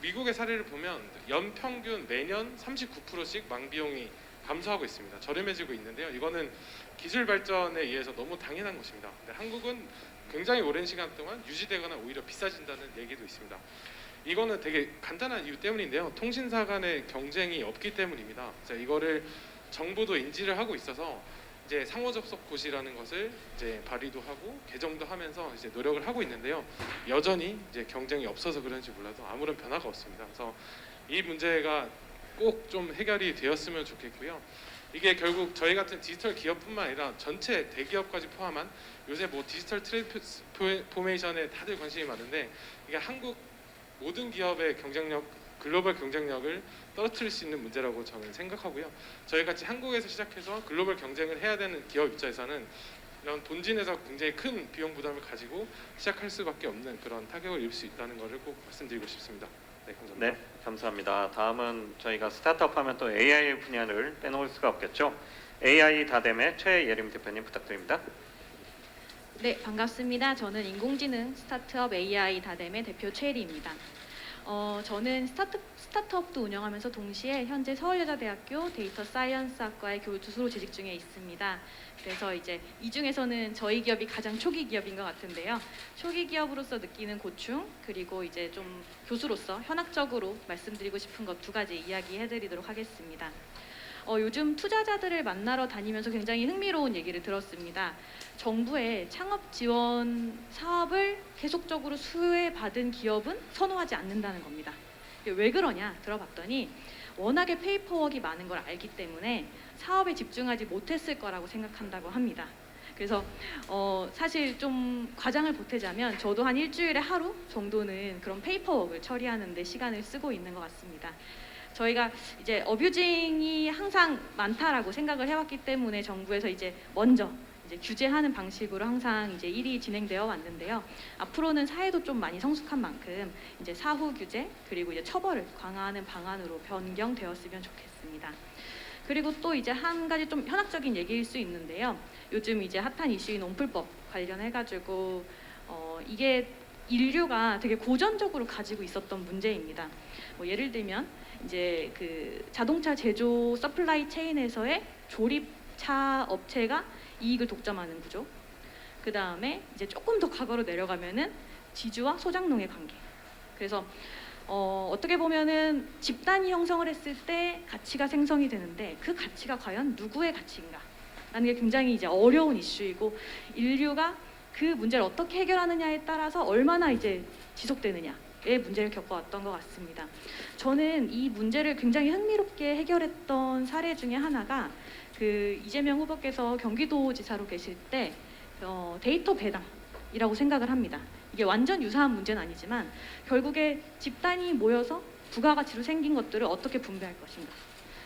미국의 사례를 보면 연평균 매년 39%씩 망 비용이 감소하고 있습니다. 저렴해지고 있는데요. 이거는 기술 발전에 의해서 너무 당연한 것입니다. 근데 한국은 굉장히 오랜 시간 동안 유지되거나 오히려 비싸진다는 얘기도 있습니다. 이거는 되게 간단한 이유 때문인데요. 통신사 간의 경쟁이 없기 때문입니다. 이거를 정부도 인지를 하고 있어서 이제 상호 접속 고시라는 것을 이제 발의도 하고 개정도 하면서 이제 노력을 하고 있는데요. 여전히 이제 경쟁이 없어서 그런지 몰라도 아무런 변화가 없습니다. 그래서 이 문제가 꼭 좀 해결이 되었으면 좋겠고요. 이게 결국 저희 같은 디지털 기업뿐만 아니라 전체 대기업까지 포함한 요새 뭐 디지털 트랜스포메이션에 다들 관심이 많은데 이게 한국 모든 기업의 경쟁력, 글로벌 경쟁력을 떨어뜨릴 수 있는 문제라고 저는 생각하고요. 저희 같이 한국에서 시작해서 글로벌 경쟁을 해야 되는 기업 입장에서는 이런 본진에서 굉장히 큰 비용 부담을 가지고 시작할 수밖에 없는 그런 타격을 입을 수 있다는 것을 꼭 말씀드리고 싶습니다. 네, 감사합니다. 네, 감사합니다. 다음은 저희가 스타트업 하면 또 AI 분야를 빼놓을 수가 없겠죠. AI 다뎀의 최예림 대표님 부탁드립니다. 네, 반갑습니다. 저는 인공지능 스타트업 AI 다뎀의 대표 최혜리입니다. 저는 스타트업도 운영하면서 동시에 현재 서울여자대학교 데이터 사이언스 학과의 교수로 재직 중에 있습니다. 그래서 이제 이 중에서는 저희 기업이 가장 초기 기업인 것 같은데요. 초기 기업으로서 느끼는 고충, 그리고 이제 좀 교수로서 현학적으로 말씀드리고 싶은 것 두 가지 이야기해드리도록 하겠습니다. 요즘 투자자들을 만나러 다니면서 굉장히 흥미로운 얘기를 들었습니다. 정부의 창업 지원 사업을 계속적으로 수혜받은 기업은 선호하지 않는다는 겁니다. 이게 왜 그러냐 들어봤더니 워낙에 페이퍼워크가 많은 걸 알기 때문에 사업에 집중하지 못했을 거라고 생각한다고 합니다. 그래서 사실 좀 과장을 보태자면 저도 한 일주일에 하루 정도는 그런 페이퍼워크를 처리하는 데 시간을 쓰고 있는 것 같습니다. 저희가 이제 어뷰징이 항상 많다라고 생각을 해왔기 때문에 정부에서 이제 먼저 이제 규제하는 방식으로 항상 이제 일이 진행되어 왔는데요. 앞으로는 사회도 좀 많이 성숙한 만큼 이제 사후 규제 그리고 이제 처벌을 강화하는 방안으로 변경되었으면 좋겠습니다. 그리고 또 이제 한 가지 좀 현학적인 얘기일 수 있는데요. 요즘 이제 핫한 이슈인 온풀법 관련해가지고 이게 인류가 되게 고전적으로 가지고 있었던 문제입니다. 뭐 예를 들면 이제 그 자동차 제조 서플라이 체인에서의 조립차 업체가 이익을 독점하는 구조. 그 다음에 이제 조금 더 과거로 내려가면은 지주와 소장농의 관계. 그래서 어떻게 보면은 집단이 형성을 했을 때 가치가 생성이 되는데 그 가치가 과연 누구의 가치인가? 라는 게 굉장히 이제 어려운 이슈이고 인류가 그 문제를 어떻게 해결하느냐에 따라서 얼마나 이제 지속되느냐의 문제를 겪어왔던 것 같습니다. 저는 이 문제를 굉장히 흥미롭게 해결했던 사례 중에 하나가 그 이재명 후보께서 경기도지사로 계실 때 데이터 배당이라고 생각을 합니다. 이게 완전 유사한 문제는 아니지만 결국에 집단이 모여서 부가가치로 생긴 것들을 어떻게 분배할 것인가.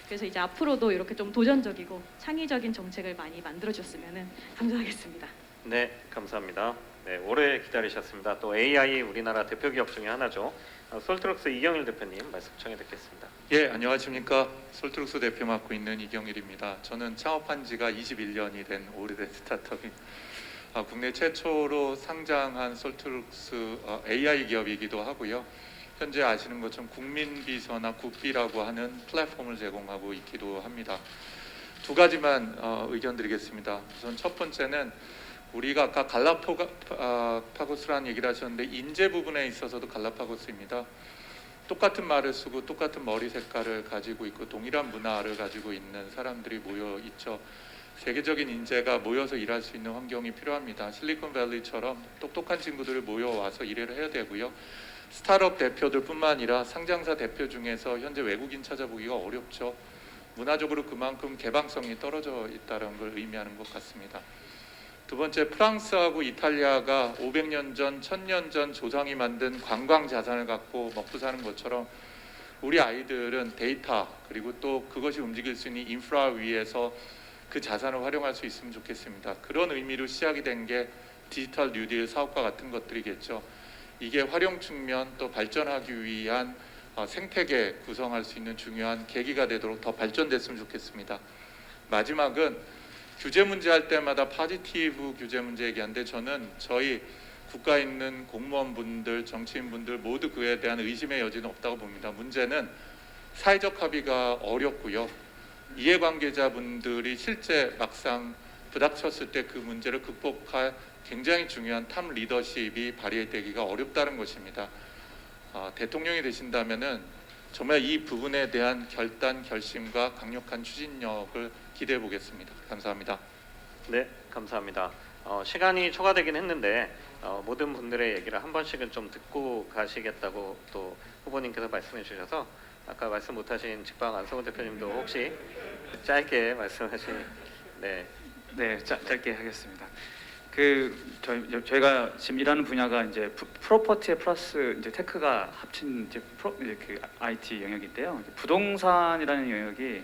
그래서 이제 앞으로도 이렇게 좀 도전적이고 창의적인 정책을 많이 만들어줬으면 감사하겠습니다. 네, 감사합니다. 네, 오래 기다리셨습니다. 또 AI 우리나라 대표 기업 중에 하나죠. 솔트룩스 이경일 대표님 말씀 청해 듣겠습니다. 예, 안녕하십니까. 솔트룩스 대표 맡고 있는 이경일입니다. 저는 창업한 지가 21년이 된 오래된 스타트업입니다. 국내 최초로 상장한 솔트룩스 AI 기업이기도 하고요. 현재 아시는 것처럼 국민비서나 국비라고 하는 플랫폼을 제공하고 있기도 합니다. 두 가지만 의견 드리겠습니다. 우선 첫 번째는 우리가 아까 갈라파고스라는 얘기를 하셨는데 인재 부분에 있어서도 갈라파고스입니다. 똑같은 말을 쓰고 똑같은 머리 색깔을 가지고 있고 동일한 문화를 가지고 있는 사람들이 모여 있죠. 세계적인 인재가 모여서 일할 수 있는 환경이 필요합니다. 실리콘밸리처럼 똑똑한 친구들을 모여와서 일을 해야 되고요. 스타트업 대표들뿐만 아니라 상장사 대표 중에서 현재 외국인 찾아보기가 어렵죠. 문화적으로 그만큼 개방성이 떨어져 있다는 걸 의미하는 것 같습니다. 두 번째, 프랑스하고 이탈리아가 500년 전, 1000년 전 조상이 만든 관광 자산을 갖고 먹고 사는 것처럼 우리 아이들은 데이터 그리고 또 그것이 움직일 수 있는 인프라 위에서 그 자산을 활용할 수 있으면 좋겠습니다. 그런 의미로 시작이 된 게 디지털 뉴딜 사업과 같은 것들이겠죠. 이게 활용 측면 또 발전하기 위한 생태계 구성할 수 있는 중요한 계기가 되도록 더 발전됐으면 좋겠습니다. 마지막은 규제 문제 할 때마다 포지티브 규제 문제 얘기하는데 저는 저희 국가에 있는 공무원분들, 정치인분들 모두 그에 대한 의심의 여지는 없다고 봅니다. 문제는 사회적 합의가 어렵고요. 이해관계자분들이 실제 막상 부닥쳤을 때 그 문제를 극복할 굉장히 중요한 탑 리더십이 발휘되기가 어렵다는 것입니다. 대통령이 되신다면은 정말 이 부분에 대한 결단, 결심과 강력한 추진력을 기대해 보겠습니다. 감사합니다. 네, 감사합니다. 시간이 초과되긴 했는데 모든 분들의 얘기를 한 번씩은 좀 듣고 가시겠다고 또 후보님께서 말씀해 주셔서 아까 말씀 못하신 직방 안성훈 대표님도 혹시 짧게 말씀하신 네, 짧게 하겠습니다. 저희가 지금 일하는 분야가 이제 프로퍼티에 플러스 이제 테크가 합친 이제 그 IT 영역인데요. 부동산이라는 영역이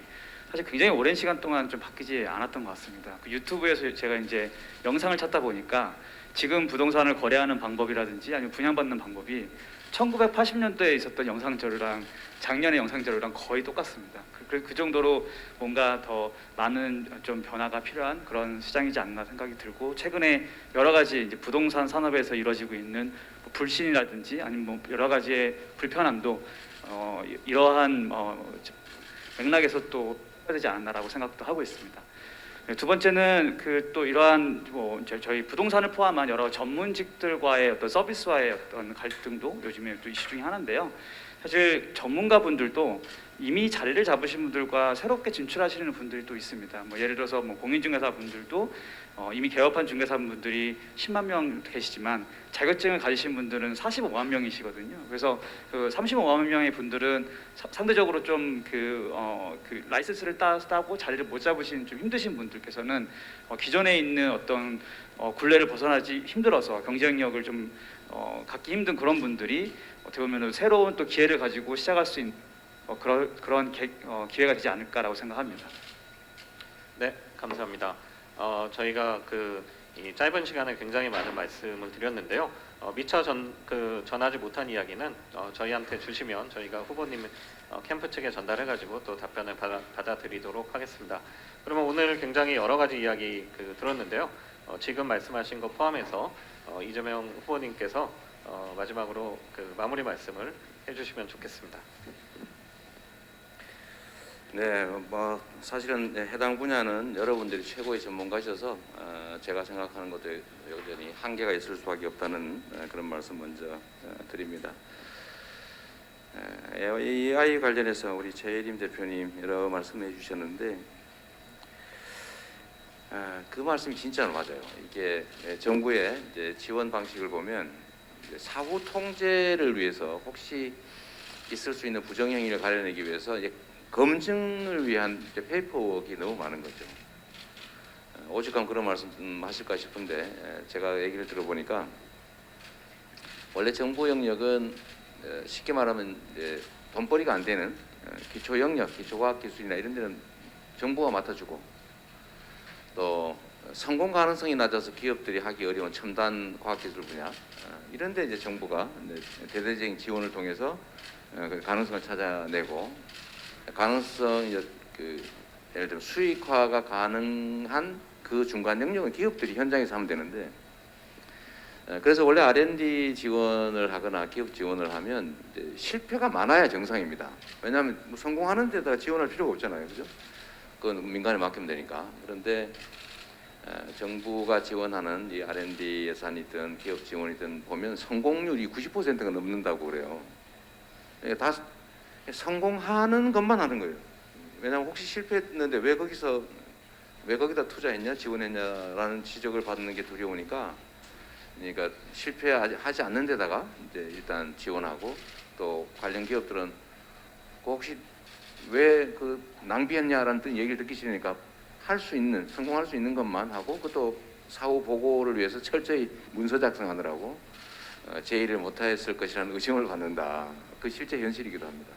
사실 굉장히 오랜 시간 동안 좀 바뀌지 않았던 것 같습니다. 그 유튜브에서 제가 이제 영상을 찾다 보니까 지금 부동산을 거래하는 방법이라든지 아니면 분양받는 방법이 1980년대에 있었던 영상들이랑 작년의 영상 자료랑 거의 똑같습니다. 그 정도로 뭔가 더 많은 좀 변화가 필요한 그런 시장이지 않나 생각이 들고, 최근에 여러 가지 이제 부동산 산업에서 이루어지고 있는 뭐 불신이라든지 아니면 뭐 여러 가지의 불편함도 이러한 맥락에서 또 해야 되지 않나라고 생각도 하고 있습니다. 네, 두 번째는 그 또 이러한 뭐 저희 부동산을 포함한 여러 전문직들과의 어떤 서비스와의 어떤 갈등도 요즘에 또 이슈 중에 하나인데요. 사실 전문가분들도 이미 자리를 잡으신 분들과 새롭게 진출하시는 분들이 또 있습니다. 뭐 예를 들어서 뭐 공인중개사 분들도 이미 개업한 중개사분들이 10만 명 계시지만 자격증을 가지신 분들은 45만 명이시거든요. 그래서 그 35만 명의 분들은 상대적으로 좀 그 라이센스를 따고 자리를 못 잡으신 좀 힘드신 분들께서는 기존에 있는 어떤 굴레를 벗어나지 힘들어서 경쟁력을 좀 갖기 힘든 그런 분들이 어떻게 보면 새로운 또 기회를 가지고 시작할 수 있는 그런 기회가 되지 않을까라고 생각합니다. 네, 감사합니다. 저희가 이 짧은 시간에 굉장히 많은 말씀을 드렸는데요. 미처 전하지 못한 이야기는 저희한테 주시면 저희가 후보님 캠프 측에 전달해가지고 또 답변을 받아드리도록 하겠습니다. 그러면 오늘 굉장히 여러 가지 이야기 들었는데요. 지금 말씀하신 것 포함해서 이재명 후보님께서 마지막으로 마무리 말씀을 해주시면 좋겠습니다. 네, 뭐 사실은 해당 분야는 여러분들이 최고의 전문가셔서 제가 생각하는 것도 여전히 한계가 있을 수밖에 없다는 그런 말씀 먼저 드립니다. AI 관련해서 우리 최혜림 대표님 여러 말씀해 주셨는데 그 말씀이 진짜로 맞아요. 이게 정부의 이제 지원 방식을 보면 사후 통제를 위해서 혹시 있을 수 있는 부정행위를 가려내기 위해서 이제 검증을 위한 페이퍼워크가 너무 많은 거죠. 오죽하면 그런 말씀하실까 싶은데 제가 얘기를 들어보니까 원래 정보 영역은 쉽게 말하면 이제 돈벌이가 안 되는 기초 영역, 기초과학 기술이나 이런 데는 정부가 맡아주고, 또 성공 가능성이 낮아서 기업들이 하기 어려운 첨단 과학기술 분야 이런 데 이제 정부가 대대적인 지원을 통해서 그 가능성을 찾아내고, 가능성 이제 예를 들면 수익화가 가능한 그 중간 영역은 기업들이 현장에서 하면 되는데, 그래서 원래 R&D 지원을 하거나 기업 지원을 하면 이제 실패가 많아야 정상입니다. 왜냐하면 뭐 성공하는 데다가 지원할 필요가 없잖아요, 그죠? 그건 민간에 맡기면 되니까. 그런데 정부가 지원하는 이 R&D 예산이든 기업 지원이든 보면 성공률이 90%가 넘는다고 그래요. 다 성공하는 것만 하는 거예요. 왜냐하면 혹시 실패했는데 왜 거기다 투자했냐, 지원했냐라는 지적을 받는 게 두려우니까, 그러니까 실패하지 않는 데다가 이제 일단 지원하고, 또 관련 기업들은 혹시 왜 낭비했냐라는 뜻 얘기를 듣기 싫으니까 성공할 수 있는 것만 하고, 그것도 사후 보고를 위해서 철저히 문서 작성하느라고 제의를 못했을 것이라는 의심을 받는다. 그 실제 현실이기도 합니다.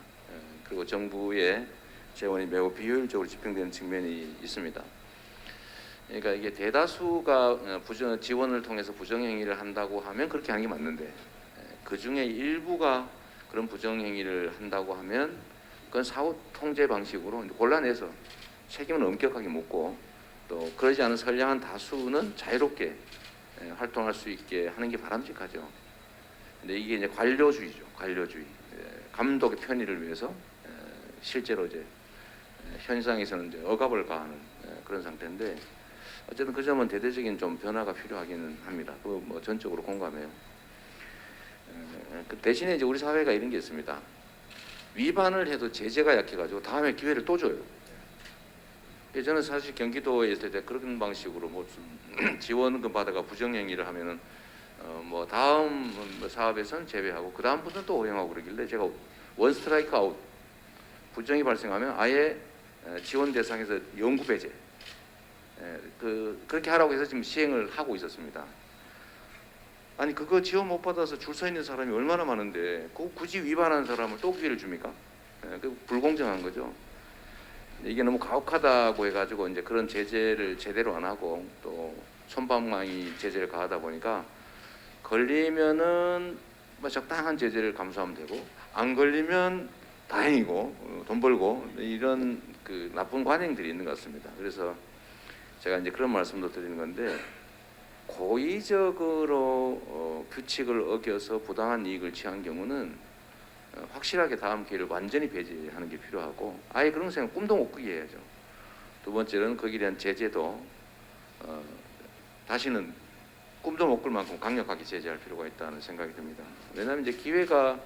그리고 정부의 재원이 매우 비효율적으로 집행되는 측면이 있습니다. 그러니까 이게 대다수가 지원을 통해서 부정행위를 한다고 하면 그렇게 하는 게 맞는데, 그 중에 일부가 그런 부정행위를 한다고 하면 그건 사후 통제 방식으로 골라내서 책임은 엄격하게 묻고, 또 그러지 않은 선량한 다수는 자유롭게 활동할 수 있게 하는 게 바람직하죠. 근데 이게 이제 관료주의죠. 관료주의. 감독의 편의를 위해서 실제로 이제 현상에서는 이제 억압을 가하는 그런 상태인데, 어쨌든 그 점은 대대적인 좀 변화가 필요하기는 합니다. 그거 뭐 전적으로 공감해요. 그 대신에 이제 우리 사회가 이런 게 있습니다. 위반을 해도 제재가 약해가지고 다음에 기회를 또 줘요. 예전에 사실 경기도에 있을 때 그런 방식으로 뭐 지원금 받아가 부정행위를 하면은 뭐 다음 사업에선 제외하고 그 다음부터는 또 허용하고 그러길래 제가 원 스트라이크 아웃, 부정이 발생하면 아예 지원 대상에서 영구 배제, 그렇게 하라고 해서 지금 시행을 하고 있었습니다. 아니 그거 지원 못 받아서 줄 서 있는 사람이 얼마나 많은데 굳이 위반한 사람을 또 기회를 줍니까? 그 불공정한 거죠. 이게 너무 가혹하다고 해가지고 이제 그런 제재를 제대로 안 하고 또 솜방망이 제재를 가하다 보니까 걸리면은 뭐 적당한 제재를 감수하면 되고, 안 걸리면 다행이고 돈 벌고 이런 그 나쁜 관행들이 있는 것 같습니다. 그래서 제가 이제 그런 말씀도 드리는 건데 고의적으로 규칙을 어겨서 부당한 이익을 취한 경우는 확실하게 다음 기회를 완전히 배제하는 게 필요하고 아예 그런 생각 꿈도 못 꾸게 해야죠. 두 번째는 거기에 대한 제재도 다시는 꿈도 못 꿀 만큼 강력하게 제재할 필요가 있다는 생각이 듭니다. 왜냐하면 이제 기회가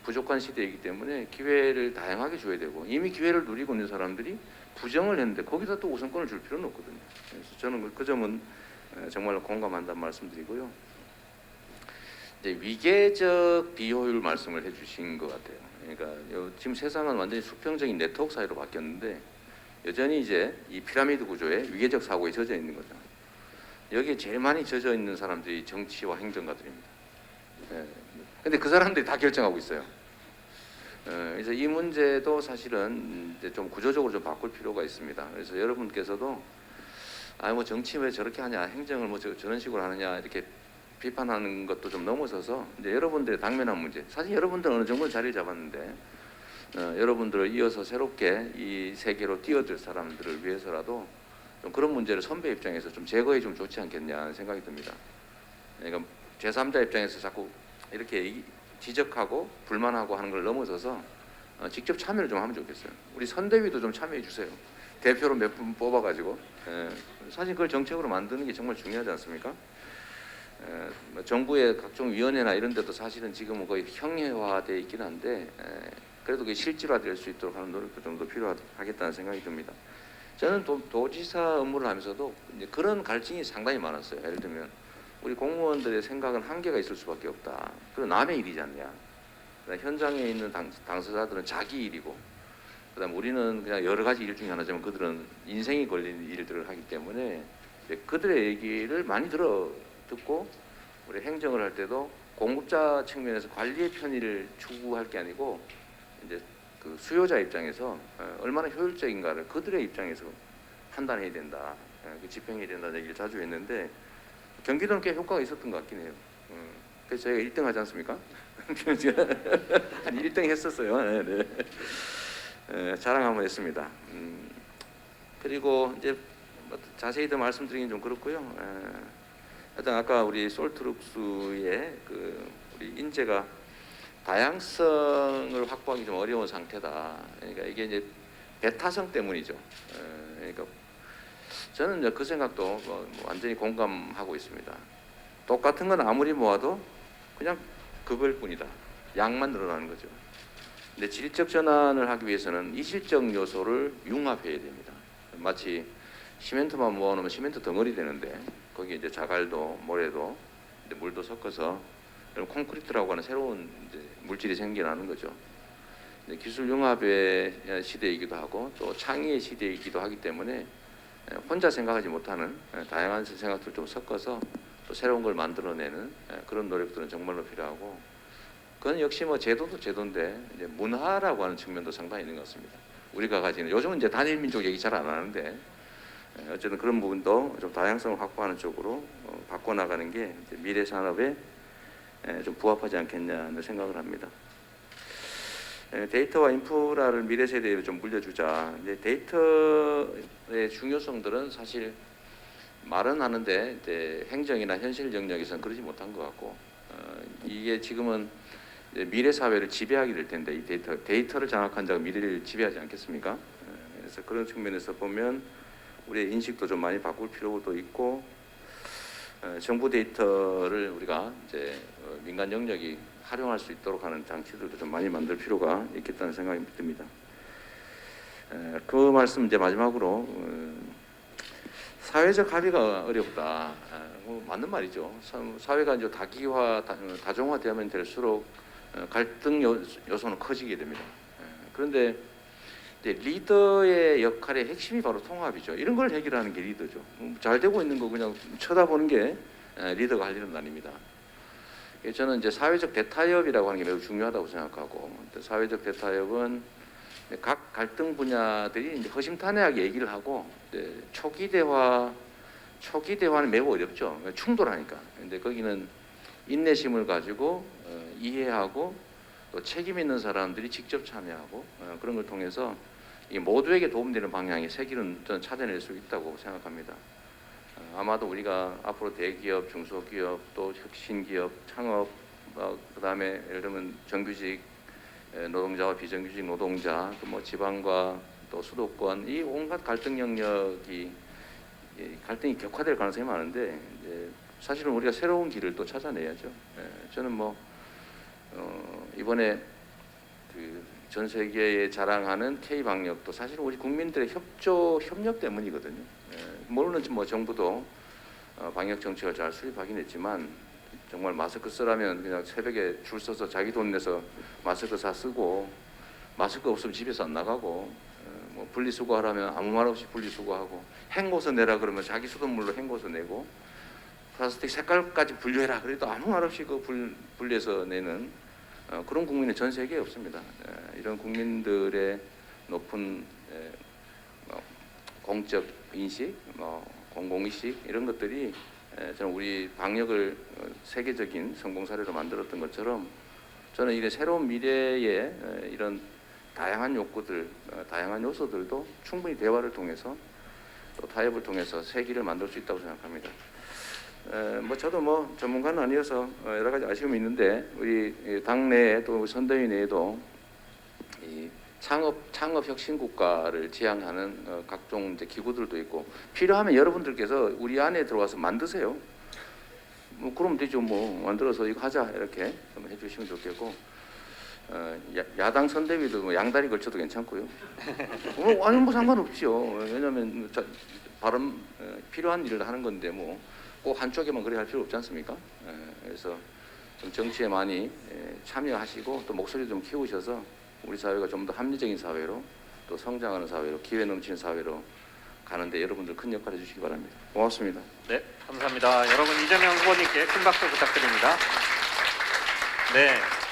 부족한 시대이기 때문에 기회를 다양하게 줘야 되고 이미 기회를 누리고 있는 사람들이 부정을 했는데 거기다 또 우선권을 줄 필요는 없거든요. 그래서 저는 그 점은 정말로 공감한다는 말씀드리고요. 이제 위계적 비효율 말씀을 해주신 것 같아요. 그러니까 지금 세상은 완전히 수평적인 네트워크 사회로 바뀌었는데 여전히 이제 이 피라미드 구조에 위계적 사고에 젖어 있는 거죠. 여기에 제일 많이 젖어 있는 사람들이 정치와 행정가들입니다. 근데 그 사람들이 다 결정하고 있어요. 그래서 이 문제도 사실은 이제 좀 구조적으로 좀 바꿀 필요가 있습니다. 그래서 여러분께서도 뭐 정치 왜 저렇게 하냐, 행정을 뭐 저런 식으로 하느냐 이렇게 비판하는 것도 좀 넘어서서 이제 여러분들의 당면한 문제. 사실 여러분들은 어느 정도 자리를 잡았는데 여러분들을 이어서 새롭게 이 세계로 뛰어들 사람들을 위해서라도 좀 그런 문제를 선배 입장에서 좀 제거해 주면 좋지 않겠냐 생각이 듭니다. 그러니까 제3자 입장에서 자꾸 이렇게 지적하고 불만하고 하는 걸 넘어서서 직접 참여를 좀 하면 좋겠어요. 우리 선대위도 좀 참여해 주세요. 대표로 몇 분 뽑아가지고 사실 그걸 정책으로 만드는 게 정말 중요하지 않습니까? 정부의 각종 위원회나 이런 데도 사실은 지금은 거의 형해화되어 있긴 한데 그래도 그게 실질화될 수 있도록 하는 노력도 좀 더 필요하겠다는 생각이 듭니다. 저는 도지사 업무를 하면서도 이제 그런 갈증이 상당히 많았어요. 예를 들면 우리 공무원들의 생각은 한계가 있을 수밖에 없다. 그건 남의 일이지 않냐. 현장에 있는 당사자들은 자기 일이고 그다음 우리는 그냥 여러 가지 일 중에 하나지만 그들은 인생이 걸린 일들을 하기 때문에 그들의 얘기를 많이 듣고 우리 행정을 할 때도 공급자 측면에서 관리의 편의를 추구할 게 아니고 이제 그 수요자 입장에서 얼마나 효율적인가를 그들의 입장에서 판단해야 된다, 집행해야 된다는 얘기를 자주 했는데 경기도는 꽤 효과가 있었던 것 같긴 해요. 그래서 저희가 1등 하지 않습니까? 한 1등 했었어요. 네. 자랑 한번 했습니다. 그리고 이제 자세히 더 말씀드리긴 좀 그렇고요. 하여튼 아까 우리 솔트룩스의 그 우리 인재가 다양성을 확보하기 좀 어려운 상태다. 그러니까 이게 이제 배타성 때문이죠. 그러니까 저는 이제 그 생각도 완전히 공감하고 있습니다. 똑같은 건 아무리 모아도 그냥 그걸 뿐이다. 양만 늘어나는 거죠. 근데 질적 전환을 하기 위해서는 이질적 요소를 융합해야 됩니다. 마치 시멘트만 모아놓으면 시멘트 덩어리 되는데 거기에 이제 자갈도 모래도 물도 섞어서 콘크리트라고 하는 새로운 이제 물질이 생겨나는 거죠. 기술 융합의 시대이기도 하고 또 창의의 시대이기도 하기 때문에 혼자 생각하지 못하는 다양한 생각들을 좀 섞어서 또 새로운 걸 만들어내는 그런 노력들은 정말로 필요하고 그건 역시 뭐 제도도 제도인데 이제 문화라고 하는 측면도 상당히 있는 것 같습니다. 우리가 가지는 요즘은 이제 단일 민족 얘기 잘 안 하는데 어쨌든 그런 부분도 좀 다양성을 확보하는 쪽으로 바꿔나가는 게 이제 미래 산업에 좀 부합하지 않겠냐는 생각을 합니다. 데이터와 인프라를 미래 세대에 좀 물려주자. 이제 데이터의 중요성들은 사실 말은 하는데 이제 행정이나 현실 영역에서는 그러지 못한 것 같고 이게 지금은 미래 사회를 지배하게 될 텐데 이 데이터를 장악한 자가 미래를 지배하지 않겠습니까? 그래서 그런 측면에서 보면 우리의 인식도 좀 많이 바꿀 필요도 있고 정부 데이터를 우리가 이제 민간 영역이 활용할 수 있도록 하는 장치들도 좀 많이 만들 필요가 있겠다는 생각이 듭니다. 그 말씀 이제 마지막으로 사회적 합의가 어렵다. 맞는 말이죠. 사회가 이제 다기화, 다종화되면 될수록 갈등 요소는 커지게 됩니다. 그런데 이제 리더의 역할의 핵심이 바로 통합이죠. 이런 걸 해결하는 게 리더죠. 잘 되고 있는 거 그냥 쳐다보는 게 리더가 할 일은 아닙니다. 저는 이제 사회적 대타협이라고 하는 게 매우 중요하다고 생각하고 사회적 대타협은 각 갈등 분야들이 이제 허심탄회하게 얘기를 하고 초기 대화는 매우 어렵죠. 충돌하니까. 근데 거기는 인내심을 가지고 이해하고 또 책임 있는 사람들이 직접 참여하고 그런 걸 통해서 이 모두에게 도움되는 방향의 세기는 저는 찾아낼 수 있다고 생각합니다. 아마도 우리가 앞으로 대기업, 중소기업, 또 혁신기업, 창업, 그다음에 예를 들면 정규직 노동자와 비정규직 노동자, 뭐 지방과 또 수도권 이 온갖 갈등 영역이 갈등이 격화될 가능성이 많은데 이제 사실은 우리가 새로운 길을 또 찾아내야죠. 저는 뭐 이번에 그 전 세계에 자랑하는 K 방역도 사실은 우리 국민들의 협력 때문이거든요. 물론 뭐 정부도 방역 정책을 잘 수립하긴 했지만 정말 마스크 쓰라면 그냥 새벽에 줄 서서 자기 돈 내서 마스크 사 쓰고 마스크 없으면 집에서 안 나가고 뭐 분리수거하라면 아무 말 없이 분리수거하고 헹궈서 내라 그러면 자기 수돗물로 헹궈서 내고 플라스틱 색깔까지 분류해라 그래도 아무 말 없이 그 분리해서 내는 그런 국민은 전 세계에 없습니다. 이런 국민들의 높은 공적 인식, 공공의식 이런 것들이 저는 우리 방역을 세계적인 성공 사례로 만들었던 것처럼 저는 이런 새로운 미래의 이런 다양한 욕구들, 다양한 요소들도 충분히 대화를 통해서 또 타협을 통해서 새 길을 만들 수 있다고 생각합니다. 뭐 저도 뭐 전문가는 아니어서 여러 가지 아쉬움이 있는데 우리 당내에 또 선대위 내에도 이 창업 혁신 국가를 지향하는 각종 이제 기구들도 있고 필요하면 여러분들께서 우리 안에 들어와서 만드세요. 뭐 그럼 되죠. 뭐 만들어서 이거 하자 이렇게 좀 해주시면 좋겠고 야당 선대위도 뭐 양다리 걸쳐도 괜찮고요. 아니 뭐 상관없죠. 왜냐하면 발언 필요한 일을 하는 건데 뭐. 꼭 한쪽에만 그래 할 필요 없지 않습니까? 그래서 좀 정치에 많이 참여하시고 또 목소리 좀 키우셔서 우리 사회가 좀 더 합리적인 사회로 또 성장하는 사회로 기회 넘치는 사회로 가는데 여러분들 큰 역할 해주시기 바랍니다. 고맙습니다. 네, 감사합니다. 여러분 이재명 후보님께 큰 박수 부탁드립니다. 네.